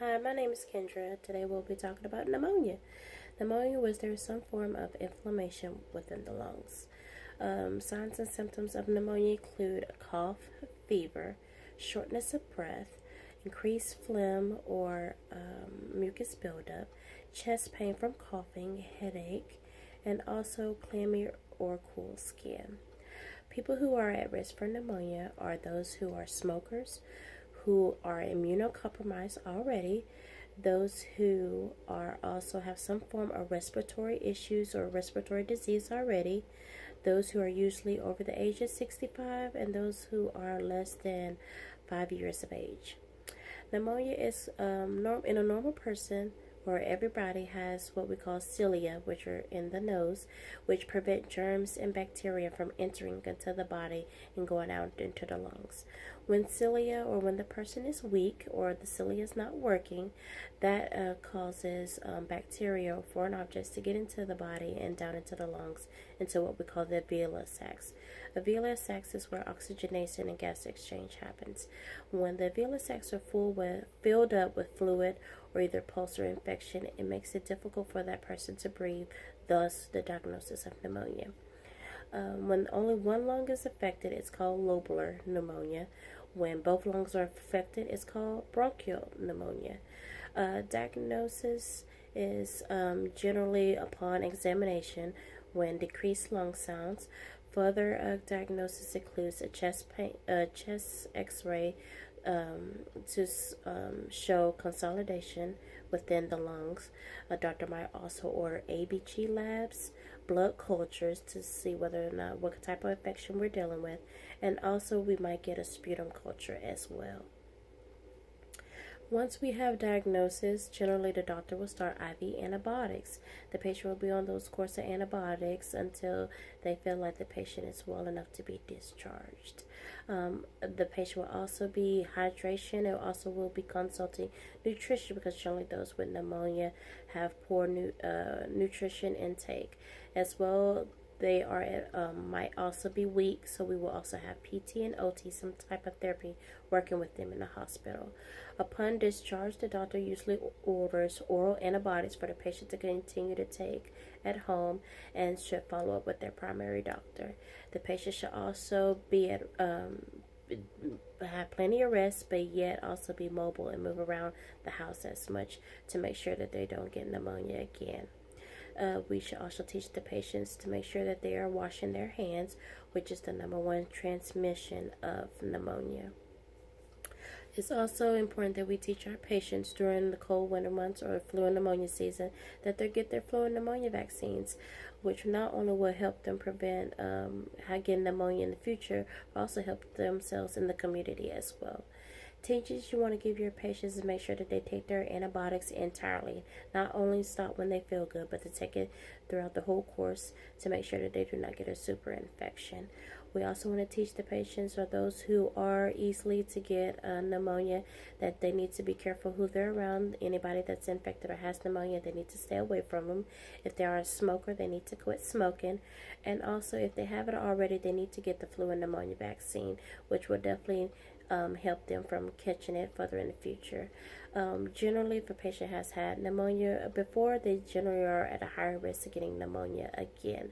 Hi, my name is Kendra. Today we'll be talking about pneumonia. Pneumonia was there some form of inflammation within the lungs. Signs and symptoms of pneumonia include a cough, fever, shortness of breath, increased phlegm or mucus buildup, chest pain from coughing, headache, and also clammy or cool skin. People who are at risk for pneumonia are those who are smokers, who are immunocompromised already, those who are also have some form of respiratory issues or respiratory disease already, those who are usually over the age of 65, and those who are less than 5 years of age. Pneumonia is in a normal person where everybody has what we call cilia, which are in the nose, which prevent germs and bacteria from entering into the body and going out into the lungs. When cilia, or when the person is weak or the cilia is not working, that causes bacteria or foreign objects to get into the body and down into the lungs, into what we call the alveolar sacs. Alveolar sacs is where oxygenation and gas exchange happens. When the alveolar sacs are filled up with fluid or either pulse or infection, it makes it difficult for that person to breathe, thus the diagnosis of pneumonia. When only one lung is affected, it's called lobular pneumonia. When both lungs are affected, it's called bronchial pneumonia. Diagnosis is generally upon examination when decreased lung sounds. Further diagnosis includes a chest X-ray to show consolidation within the lungs. A doctor might also order ABG labs, blood cultures to see whether or not what type of infection we're dealing with, and also we might get a sputum culture as well. Once we have diagnosis, generally the doctor will start IV antibiotics. The patient will be on those course of antibiotics until they feel like the patient is well enough to be discharged. The patient will also be hydration, and also will be consulting nutrition, because generally those with pneumonia have poor nutrition intake. As well, they might also be weak, so we will also have PT and OT, some type of therapy, working with them in the hospital. Upon discharge, the doctor usually orders oral antibiotics for the patient to continue to take at home, and should follow up with their primary doctor. The patient should also be have plenty of rest, but yet also be mobile and move around the house as much to make sure that they don't get pneumonia again. We should also teach the patients to make sure that they are washing their hands, which is the #1 transmission of pneumonia. It's also important that we teach our patients during the cold winter months or flu and pneumonia season that they get their flu and pneumonia vaccines, which not only will help them prevent getting pneumonia in the future, but also help themselves in the community as well. Teachings you want to give your patients is make sure that they take their antibiotics entirely. Not only stop when they feel good, but to take it throughout the whole course to make sure that they do not get a super infection. We also want to teach the patients, or those who are easily to get pneumonia, that they need to be careful who they're around. Anybody that's infected or has pneumonia, they need to stay away from them. If they are a smoker, they need to quit smoking. And also, if they have it already, they need to get the flu and pneumonia vaccine, which will definitely help them from catching it further in the future. Generally, if a patient has had pneumonia before, they generally are at a higher risk of getting pneumonia again.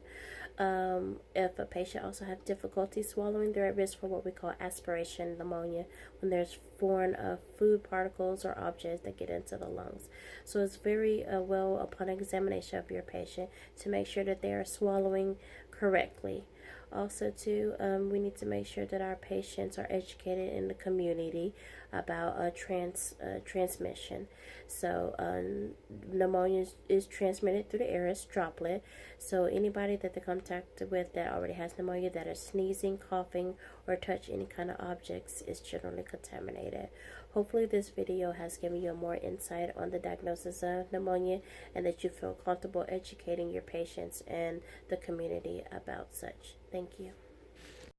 If a patient also has difficulty swallowing, they're at risk for what we call aspiration pneumonia, when there's foreign food particles or objects that get into the lungs. So it's very well upon examination of your patient to make sure that they are swallowing correctly. Also, too, we need to make sure that our patients are educated in the community about transmission. So, pneumonia is transmitted through the air as droplet. So, anybody that they contact with that already has pneumonia, that is sneezing, coughing, or touch any kind of objects, is generally contaminated. Hopefully, this video has given you more insight on the diagnosis of pneumonia, and that you feel comfortable educating your patients and the community about such. Thank you.